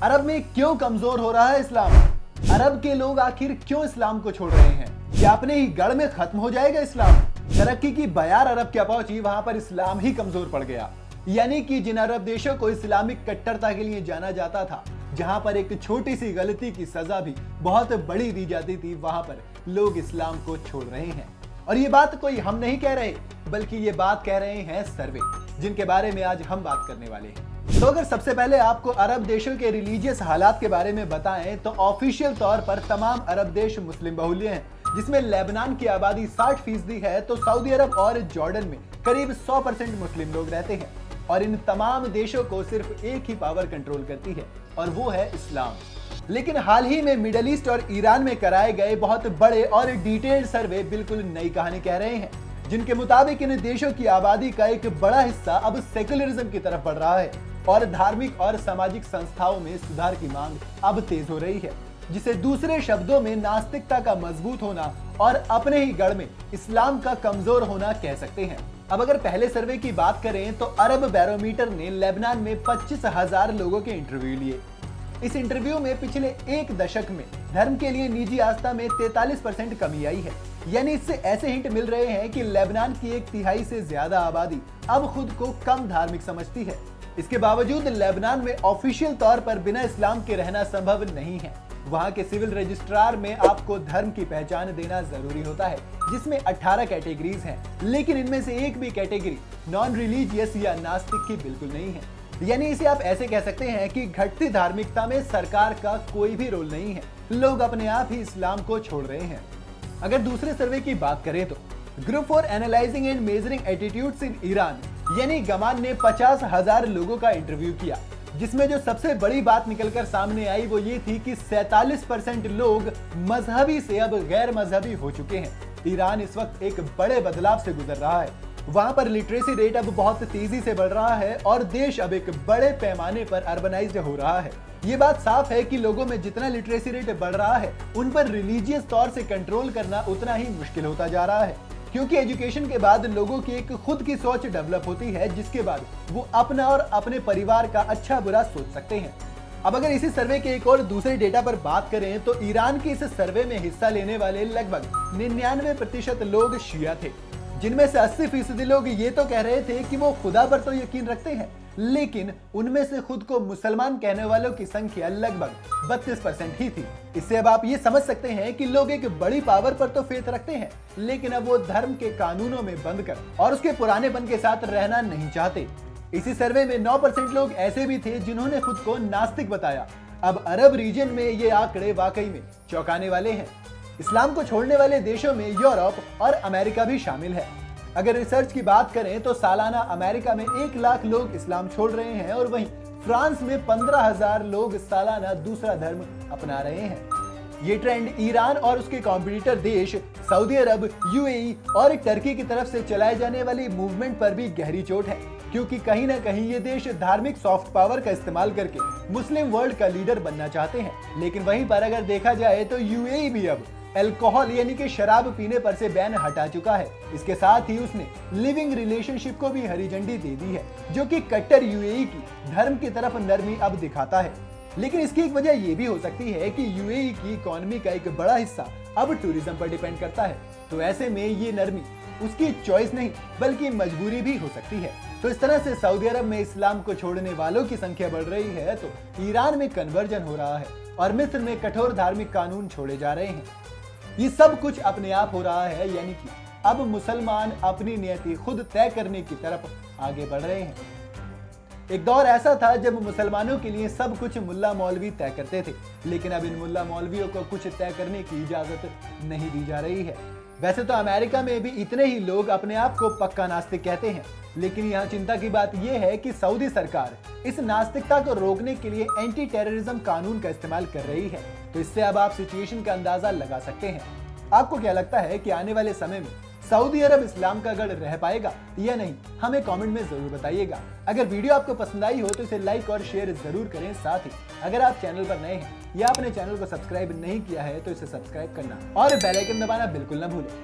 अरब में क्यों कमजोर हो रहा है इस्लाम? अरब के लोग आखिर क्यों इस्लाम को छोड़ रहे हैं? क्या अपने ही गढ़ में खत्म हो जाएगा इस्लाम? तरक्की की बयार अरब क्या पहुंची, वहां पर इस्लाम ही कमजोर पड़ गया। यानी कि जिन अरब देशों को इस्लामिक कट्टरता के लिए जाना जाता था, जहां पर एक छोटी सी गलती की सजा भी बहुत बड़ी दी जाती थी, वहां पर लोग इस्लाम को छोड़ रहे हैं। और ये बात कोई हम नहीं कह रहे, बल्कि ये बात कह रहे हैं सर्वे, जिनके बारे में आज हम बात करने वाले हैं। तो अगर सबसे पहले आपको अरब देशों के रिलीजियस हालात के बारे में बताएं, तो ऑफिशियल तौर पर तमाम अरब देश मुस्लिम बहुल्य हैं, जिसमें लेबनान की आबादी 60% है, तो सऊदी अरब और जॉर्डन में करीब 100% मुस्लिम लोग रहते हैं। और इन तमाम देशों को सिर्फ एक ही पावर कंट्रोल करती है, और वो है इस्लाम। लेकिन हाल ही में मिडल ईस्ट और ईरान में कराए गए बहुत बड़े और डिटेल्ड सर्वे बिल्कुल नई कहानी कह रहे हैं, जिनके मुताबिक इन देशों की आबादी का एक बड़ा हिस्सा अब सेकुलरिज्म की तरफ बढ़ रहा है और धार्मिक और सामाजिक संस्थाओं में सुधार की मांग अब तेज हो रही है, जिसे दूसरे शब्दों में नास्तिकता का मजबूत होना और अपने ही गढ़ में इस्लाम का कमजोर होना कह सकते हैं। अब अगर पहले सर्वे की बात करें, तो अरब बैरोमीटर ने लेबनान में 25,000 लोगों के इंटरव्यू लिए। इस इंटरव्यू में पिछले एक दशक में धर्म के लिए निजी आस्था में 43% कमी आई है। यानी इससे ऐसे हिंट मिल रहे हैं कि लेबनान की 1/3 से ज्यादा आबादी अब खुद को कम धार्मिक समझती है। इसके बावजूद लेबनान में ऑफिशियल तौर पर बिना इस्लाम के रहना संभव नहीं है। वहां के सिविल रजिस्ट्रार में आपको धर्म की पहचान देना जरूरी होता है, जिसमें 18 कैटेगरीज हैं, लेकिन इनमें से एक भी कैटेगरी नॉन रिलीजियस या नास्तिक की बिल्कुल नहीं है। यानी इसे आप ऐसे कह सकते हैं कि घटती धार्मिकता में सरकार का कोई भी रोल नहीं है, लोग अपने आप ही इस्लाम को छोड़ रहे हैं। अगर दूसरे सर्वे की बात करें, तो group for analysing and measuring attitudes in Iran यानी गमान ने 50,000 लोगों का इंटरव्यू किया, जिसमें जो सबसे बड़ी बात निकलकर सामने आई वो ये थी कि 47% लोग मजहबी से अब गैर मजहबी हो चुके हैं। ईरान इस वक्त एक बड़े बदलाव से गुजर रहा है। वहां पर लिटरेसी रेट अब बहुत तेजी से बढ़ रहा है और देश अब एक बड़े पैमाने पर अर्बनाइज्ड हो रहा है। ये बात साफ है कि लोगों में जितना लिटरेसी रेट बढ़ रहा है, उन पर रिलीजियस तौर से कंट्रोल करना उतना ही मुश्किल होता जा रहा है, क्योंकि एजुकेशन के बाद लोगों की एक खुद की सोच डेवलप होती है, जिसके बाद वो अपना और अपने परिवार का अच्छा बुरा सोच सकते हैं। अब अगर इसी सर्वे के एक और दूसरे डेटा पर बात करें, तो ईरान के इस सर्वे में हिस्सा लेने वाले लगभग 99% लोग शिया थे, जिनमें से 80% लोग ये तो कह रहे थे कि वो खुदा पर तो यकीन रखते हैं, लेकिन उनमें से खुद को मुसलमान कहने वालों की संख्या लगभग 32% ही थी। इससे अब आप ये समझ सकते हैं कि लोग एक बड़ी पावर पर तो फेथ रखते हैं, लेकिन अब वो धर्म के कानूनों में बंद कर और उसके पुरानेपन के साथ रहना नहीं चाहते। इसी सर्वे में 9% लोग ऐसे भी थे जिन्होंने खुद को नास्तिक बताया। अब अरब रीजन में ये आंकड़े वाकई में चौंकाने वाले हैं। इस्लाम को छोड़ने वाले देशों में यूरोप और अमेरिका भी शामिल है। अगर रिसर्च की बात करें, तो सालाना अमेरिका में 1 लाख लोग इस्लाम छोड़ रहे हैं और वहीं फ्रांस में 15,000 लोग सालाना दूसरा धर्म अपना रहे हैं। ये ट्रेंड ईरान और उसके कॉम्पिटिटर देश सऊदी अरब, यूएई और टर्की की तरफ से चलाए जाने वाली मूवमेंट पर भी गहरी चोट है, क्योंकि कहीं ना कहीं ये देश धार्मिक सॉफ्ट पावर का इस्तेमाल करके मुस्लिम वर्ल्ड का लीडर बनना चाहते हैं। लेकिन वहीं पर अगर देखा जाए, तो यूएई भी अब अल्कोहल यानी कि शराब पीने पर से बैन हटा चुका है। इसके साथ ही उसने लिविंग रिलेशनशिप को भी हरी झंडी दे दी है, जो कि कट्टर यूएई की धर्म की तरफ नरमी अब दिखाता है। लेकिन इसकी एक वजह यह भी हो सकती है कि यूएई की इकोनॉमी का एक बड़ा हिस्सा अब टूरिज्म पर डिपेंड करता है, तो ऐसे में ये नरमी उसकी चॉइस नहीं बल्कि मजबूरी भी हो सकती है। तो इस तरह से सऊदी अरब में इस्लाम को छोड़ने वालों की संख्या बढ़ रही है, तो ईरान में कन्वर्जन हो रहा है और मिस्र में कठोर धार्मिक कानून छोड़े जा रहे हैं। ये सब कुछ अपने आप हो रहा है, यानी कि अब मुसलमान अपनी नियति खुद तय करने की तरफ आगे बढ़ रहे हैं। एक दौर ऐसा था जब मुसलमानों के लिए सब कुछ मुल्ला मौलवी तय करते थे, लेकिन अब इन मुल्ला मौलवियों को कुछ तय करने की इजाजत नहीं दी जा रही है। वैसे तो अमेरिका में भी इतने ही लोग अपने आप को पक्का नास्तिक कहते हैं, लेकिन यहाँ चिंता की बात यह है कि सऊदी सरकार इस नास्तिकता को रोकने के लिए एंटी टेररिज्म कानून का इस्तेमाल कर रही है। तो इससे अब आप सिचुएशन का अंदाजा लगा सकते हैं। आपको क्या लगता है कि आने वाले समय में सऊदी अरब इस्लाम का गढ़ रह पाएगा या नहीं? हमें कमेंट में जरूर बताइएगा। अगर वीडियो आपको पसंद आई हो तो इसे लाइक और शेयर जरूर करें। साथ ही अगर आप चैनल पर नए हैं या अपने चैनल को सब्सक्राइब नहीं किया है, तो इसे सब्सक्राइब करना और बेल आइकन दबाना बिल्कुल ना भूलें।